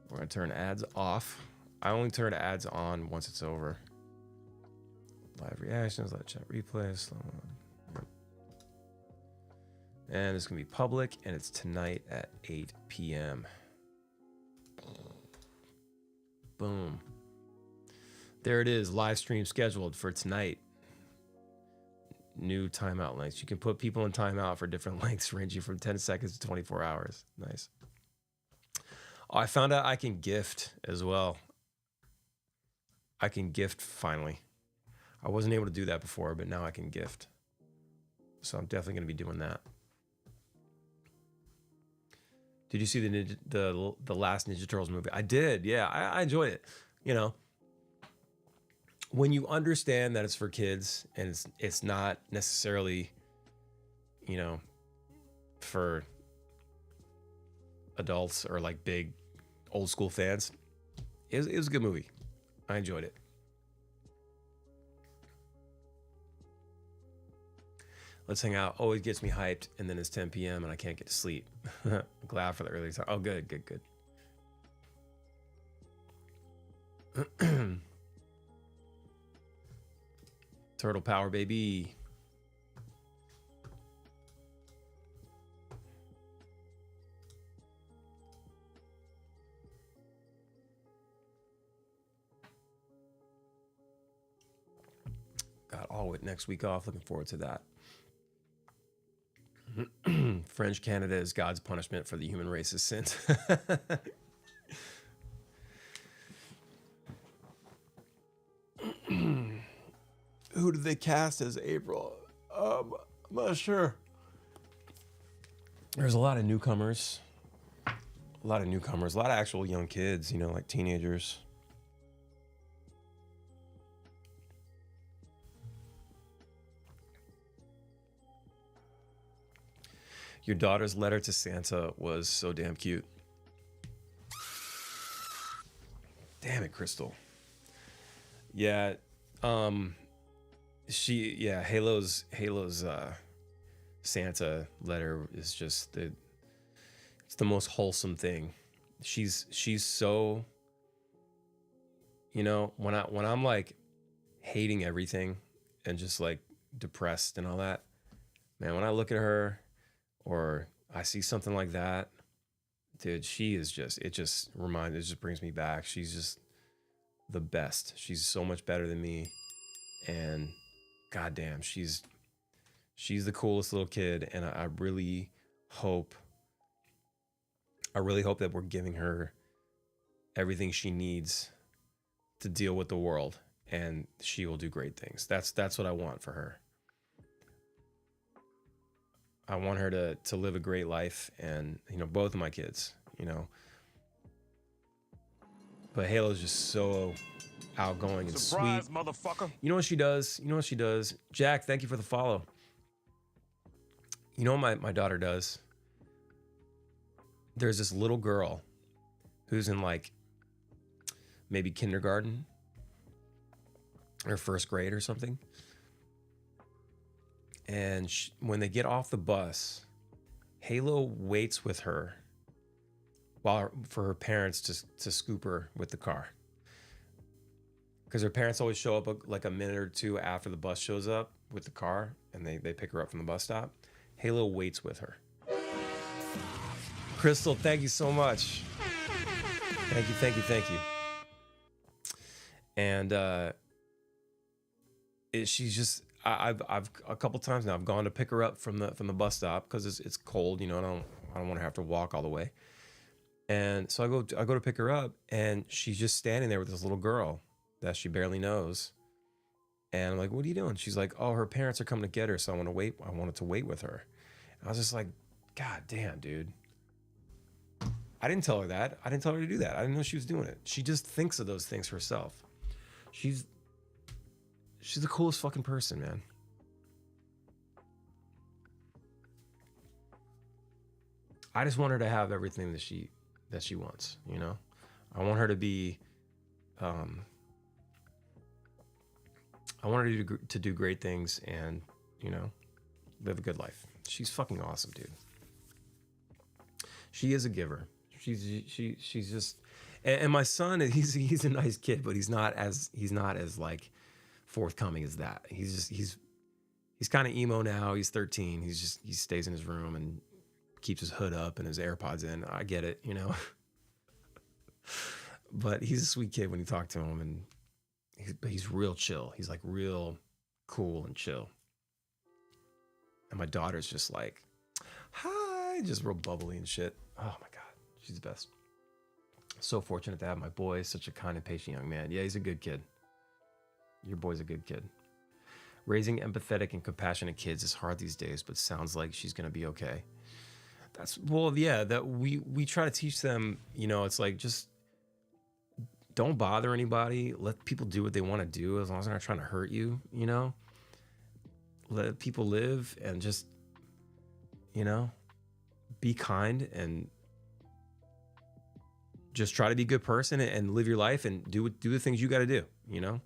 Speaker 2: We're gonna turn ads off. I only turn ads on once it's over. Live reactions, live chat replays. And it's going to be public, and it's tonight at 8 p.m. Boom. There it is, live stream scheduled for tonight. New timeout lengths. You can put people in timeout for different lengths, ranging from 10 seconds to 24 hours. Nice. Oh, I found out I can gift as well. I can gift finally. I wasn't able to do that before, but now I can gift. So I'm definitely going to be doing that. Did you see the last Ninja Turtles movie? I did. Yeah, I enjoyed it. You know, when you understand that it's for kids and it's not necessarily, you know, for adults or like big old school fans, it was a good movie. I enjoyed it. Let's hang out. Always gets me hyped, and then it's 10 p.m. and I can't get to sleep. Glad for the early time. Oh, good. Turtle power, baby. Got all it next week off. Looking forward to that. French Canada is God's punishment for the human race's sins. Who did they cast as April? I'm not sure. There's a lot of newcomers. A lot of actual young kids, you know, like teenagers. Your daughter's letter to Santa was so damn cute. Damn it, Crystal. Yeah, Halo's Santa letter is just it's the most wholesome thing. She's so, you know, when I'm like hating everything and just like depressed and all that, man, when I look at her or I see something like that, dude, it just brings me back. She's just the best. She's so much better than me. And goddamn, she's the coolest little kid. And I really hope that we're giving her everything she needs to deal with the world, and she will do great things. That's what I want for her. I want her to live a great life, and, you know, both of my kids, you know. But Halo's just so outgoing and
Speaker 1: Surprise,
Speaker 2: sweet.
Speaker 1: motherfucker.
Speaker 2: You know what she does? Jack, thank you for the follow. You know what my daughter does? There's this little girl who's in like maybe kindergarten or first grade or something. And when they get off the bus, Halo waits with her for her parents to scoop her with the car. Because her parents always show up like a minute or two after the bus shows up with the car, and they pick her up from the bus stop. Halo waits with her. Crystal, thank you so much. Thank you. And she's just, I've a couple times now I've gone to pick her up from the bus stop because it's cold, you know, and I don't want to have to walk all the way. And so I go to pick her up, and she's just standing there with this little girl that she barely knows. And I'm like, "What are you doing?" She's like, "Oh, her parents are coming to get her, so I wanted to wait with her." And I was just like, "God damn, dude." I didn't tell her that. I didn't tell her to do that. I didn't know she was doing it. She just thinks of those things herself. She's the coolest fucking person, man. I just want her to have everything that she wants, you know? I want her to be I want her to do great things and, you know, live a good life. She's fucking awesome, dude. She is a giver. She's just, and my son, he's a nice kid, but he's not as like forthcoming as that. He's kind of emo now. He's 13. He stays in his room and keeps his hood up and his AirPods in. I get it, you know. But he's a sweet kid when you talk to him, and he's real chill. He's like real cool and chill. And my daughter's just like, hi, just real bubbly and shit. Oh my God, she's the best. So fortunate to have my boy, such a kind and patient young man. Yeah, he's a good kid. Your boy's a good kid. Raising empathetic and compassionate kids is hard these days, but sounds like she's gonna be okay. That we try to teach them, you know, it's like just don't bother anybody. Let people do what they want to do as long as they're not trying to hurt you, you know? Let people live and just, you know, be kind and just try to be a good person and live your life and do the things you got to do, you know?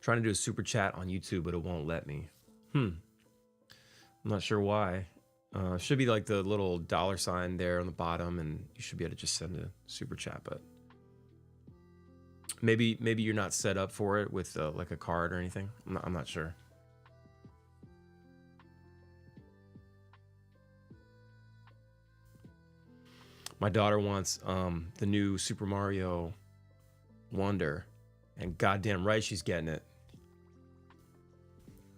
Speaker 2: Trying to do a super chat on YouTube, but it won't let me. I'm not sure why. Should be like the little $sign there on the bottom, and you should be able to just send a super chat. But maybe you're not set up for it with like a card or anything. I'm not sure. My daughter wants the new Super Mario Wonder, and goddamn right she's getting it.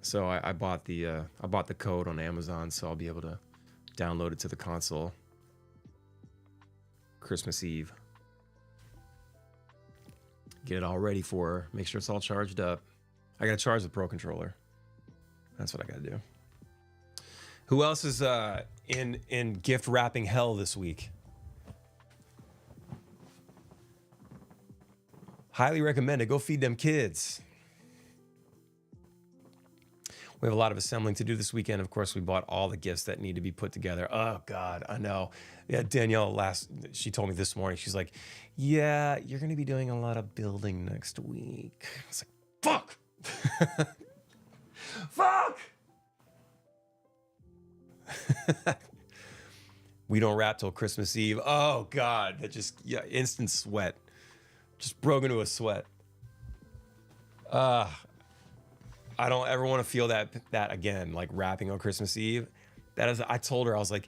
Speaker 2: So I bought the code on Amazon, so I'll be able to download it to the console Christmas Eve. Get it all ready for her. Make sure it's all charged up. I gotta charge the Pro Controller. That's what I gotta do. Who else is in gift wrapping hell this week? Highly recommend it. Go feed them kids. We have a lot of assembling to do this weekend. Of course, we bought all the gifts that need to be put together. Oh, God, I know. Yeah, Danielle, she told me this morning, she's like, yeah, you're going to be doing a lot of building next week. I was like, fuck. Fuck. We don't wrap till Christmas Eve. Oh, God, that just, instant sweat. Just broke into a sweat. I don't ever want to feel that again, like wrapping on Christmas Eve. I told her, I was like,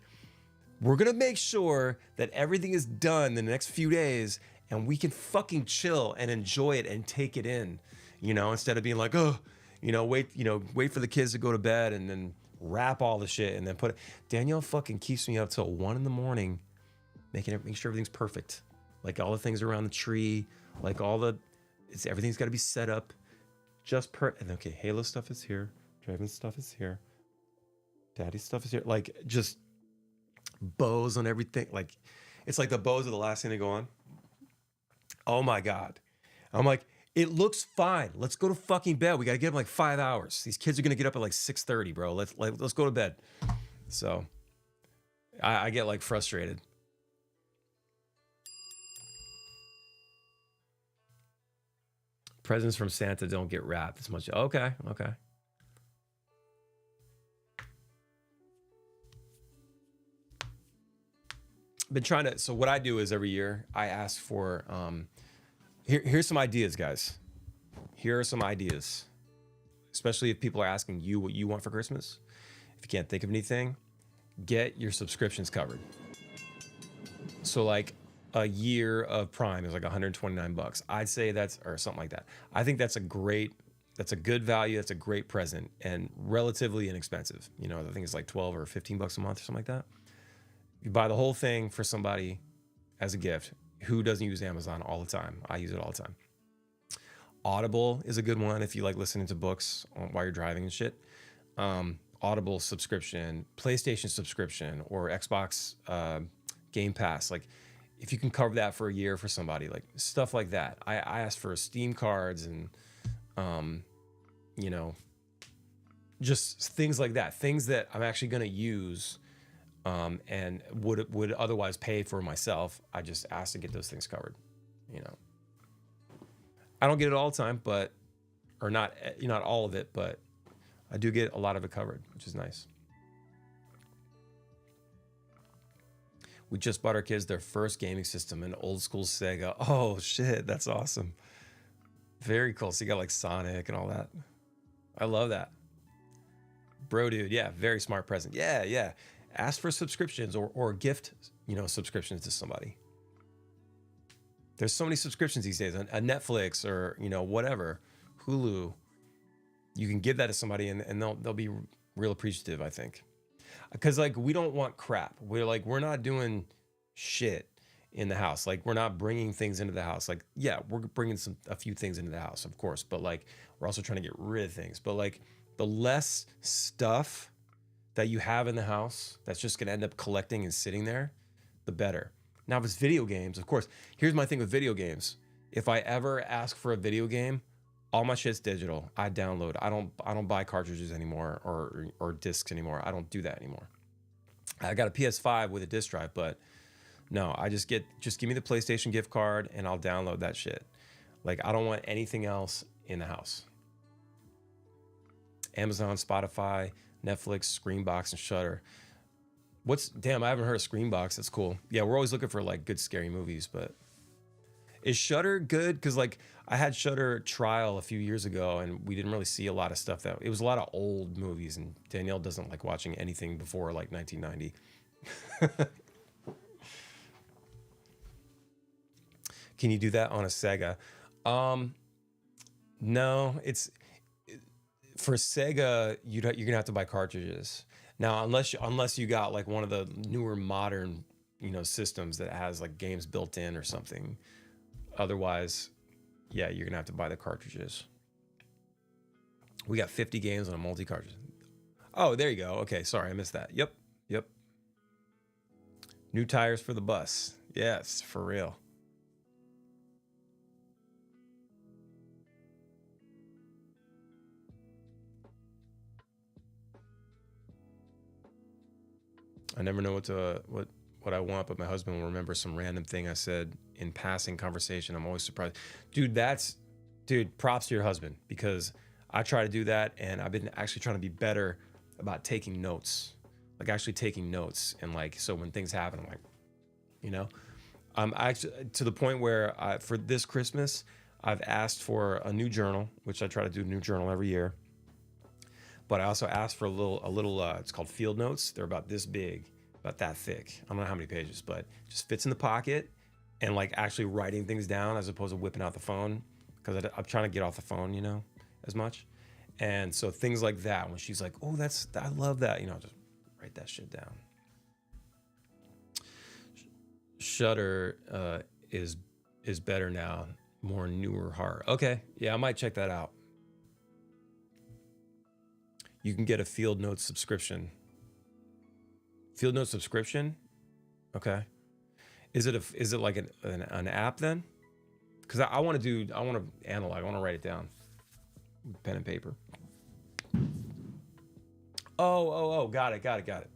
Speaker 2: we're going to make sure that everything is done the next few days and we can fucking chill and enjoy it and take it in, you know, instead of being like, oh, wait for the kids to go to bed and then wrap all the shit and then put it. Danielle fucking keeps me up till 1 a.m, making sure everything's perfect. Like all the things around the tree, like everything's got to be set up. And okay, Halo stuff is here, Draven's stuff is here, Daddy's stuff is here. Like just bows on everything. Like it's like the bows are the last thing to go on. Oh my God. I'm like, it looks fine. Let's go to fucking bed. We got to get up in like 5 hours. These kids are going to get up at like 6:30, bro. Let's go to bed. So I get like frustrated. Presents from Santa don't get wrapped as much. Okay. Been trying to. So what I do is every year I ask for. Here's some ideas, guys. Here are some ideas, especially if people are asking you what you want for Christmas. If you can't think of anything, get your subscriptions covered. So like a year of Prime is like $129. I'd say or something like that. I think that's a good value. That's a great present and relatively inexpensive. You know, I think it's like 12 or 15 bucks a month or something like that. You buy the whole thing for somebody as a gift. Who doesn't use Amazon all the time? I use it all the time. Audible is a good one if you like listening to books while you're driving and shit. Audible subscription, PlayStation subscription, or Xbox Game Pass. Like, if you can cover that for a year for somebody, like stuff like that. I asked for Steam cards and, just things like that. Things that I'm actually going to use and would otherwise pay for myself. I just asked to get those things covered, you know. I don't get it all the time, not all of it, but I do get a lot of it covered, which is nice. We just bought our kids their first gaming system, an old school Sega. Oh shit, that's awesome. Very cool. So you got like Sonic and all that. I love that. Bro, dude. Yeah, very smart present. Yeah, yeah. Ask for subscriptions or gift, subscriptions to somebody. There's so many subscriptions these days on Netflix or, whatever, Hulu. You can give that to somebody and they'll be real appreciative, I think. Because like we don't want crap. We're not doing shit in the house. Like we're not bringing things into the house. Like, yeah, we're bringing a few things into the house, of course, but like we're also trying to get rid of things. But like the less stuff that you have in the house that's just gonna end up collecting and sitting there, the better. Now, if it's video games, of course, here's my thing with video games. If I ever ask for a video game, all my shit's digital. I download. I don't buy cartridges anymore or discs anymore. I don't do that anymore. I got a PS5 with a disc drive, but no, I just give me the PlayStation gift card and I'll download that shit. Like I don't want anything else in the house. Amazon, Spotify, Netflix, Screenbox, and Shudder. I haven't heard of Screenbox. That's cool. Yeah, we're always looking for like good scary movies, but is Shudder good? Because like I had Shudder trial a few years ago and we didn't really see a lot of stuff it was a lot of old movies and Danielle doesn't like watching anything before like 1990. Can you do that on a Sega? No, for Sega, you're gonna have to buy cartridges. Now, unless you got like one of the newer modern, systems that has like games built in or something. Otherwise, yeah, you're gonna have to buy the cartridges. We got 50 games on a multi-cartridge. Oh, there you go. Okay, sorry, I missed that. Yep. New tires for the bus. Yes, for real. I never know what I want, but my husband will remember some random thing I said in passing conversation. I'm always surprised. Dude, props to your husband because I try to do that and I've been actually trying to be better about taking notes. Like actually taking notes and like so when things happen, I'm like, I'm actually to the point where for this Christmas, I've asked for a new journal, which I try to do a new journal every year. But I also asked for a little. It's called field notes. They're about this big, about that thick. I don't know how many pages, but just fits in the pocket, and like actually writing things down as opposed to whipping out the phone, because I'm trying to get off the phone, as much. And so things like that, when she's like, "Oh, I love that," just write that shit down. Shudder is better now, more newer horror. Okay, yeah, I might check that out. You can get a Field Notes subscription. Field Notes subscription? Okay. Is it like an app then? Because I want to analyze. I want to write it down. Pen and paper. Oh, got it.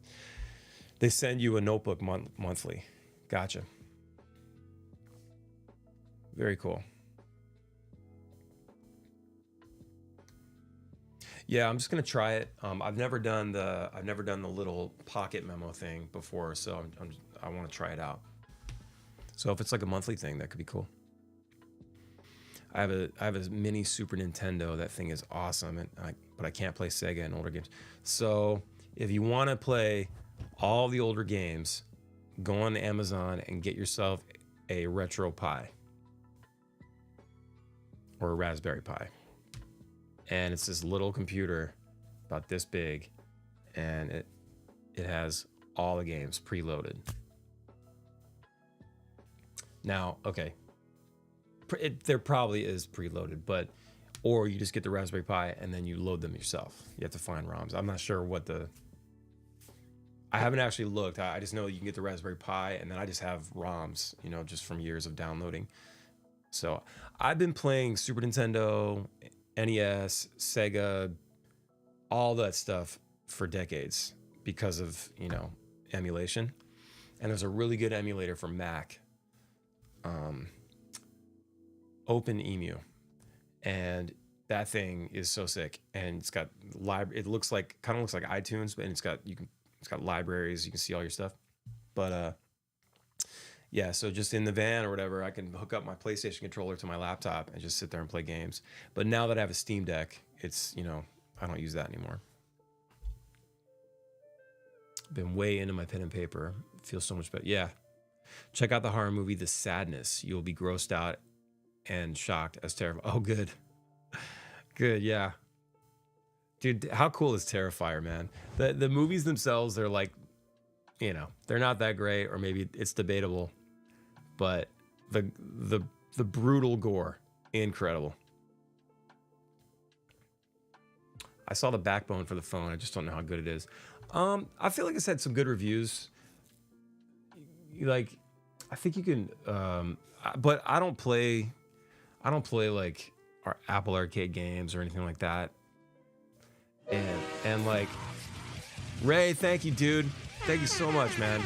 Speaker 2: They send you a notebook monthly. Gotcha. Very cool. Yeah, I'm just gonna try it. I've never done the little pocket memo thing before, so I want to try it out. So if it's like a monthly thing, that could be cool. I have a mini Super Nintendo. That thing is awesome, but I can't play Sega and older games. So if you want to play all the older games, go on Amazon and get yourself a Retro Pi or a Raspberry Pi. And it's this little computer about this big, and it has all the games preloaded. Now, okay, there probably is preloaded, or you just get the Raspberry Pi and then you load them yourself. You have to find ROMs. I'm not sure I haven't actually looked. I just know you can get the Raspberry Pi, and then I just have ROMs, just from years of downloading. So I've been playing Super Nintendo, NES, Sega, all that stuff for decades because of, emulation. And there's a really good emulator for Mac, OpenEmu. And that thing is so sick. And it's got kind of looks like iTunes, but it's got libraries, you can see all your stuff. But Yeah, so just in the van or whatever, I can hook up my PlayStation controller to my laptop and just sit there and play games. But now that I have a Steam Deck, it's, you know, I don't use that anymore. Been way into my pen and paper. Feels so much better. Yeah. Check out the horror movie The Sadness. You'll be grossed out and shocked as terrified. Oh, good. Good, yeah. Dude, how cool is Terrifier, man? The movies themselves, they're like, you know, they're not that great, or maybe it's debatable. But the brutal gore, incredible. I saw the Backbone for the phone. I just don't know how good it is. I feel like it's had some good reviews. Like, I think you can, but I don't play like our Apple Arcade games or anything like that. And like, Ray, thank you, dude. Thank you so much, man.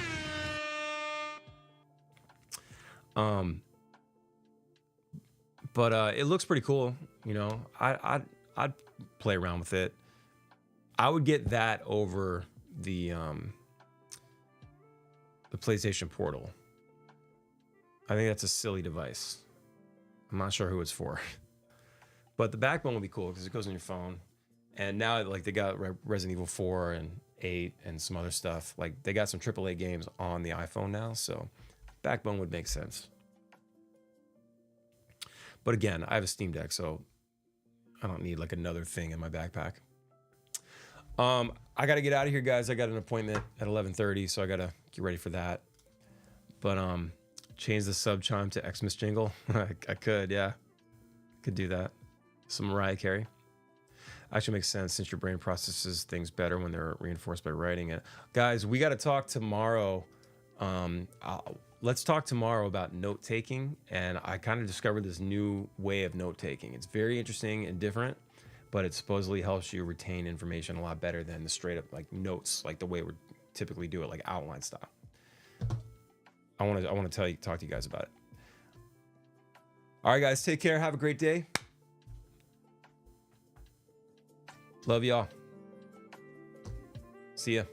Speaker 2: But it looks pretty cool, you know. I'd play around with it. I would get that over the PlayStation Portal. I think that's a silly device. I'm not sure who it's for. But the Backbone would be cool because it goes on your phone. And now, like, they got Resident Evil 4 and 8 and some other stuff. Like, they got some AAA games on the iPhone now, so Backbone would make sense. But again, I have a Steam Deck, so I don't need like another thing in my backpack. I gotta get out of here, guys. I got an appointment at 11:30, so I gotta get ready for that. But change the sub chime to Xmas jingle. I could, yeah, could do that. Some Mariah Carey. Actually makes sense since your brain processes things better when they're reinforced by writing it. Guys, we got to talk tomorrow. Let's talk tomorrow about note taking. And I kind of discovered this new way of note taking. It's very interesting and different, but it supposedly helps you retain information a lot better than the straight up like notes, like the way we typically do it, like outline style. I want to talk to you guys about it. All right, guys, take care. Have a great day. Love y'all. See ya.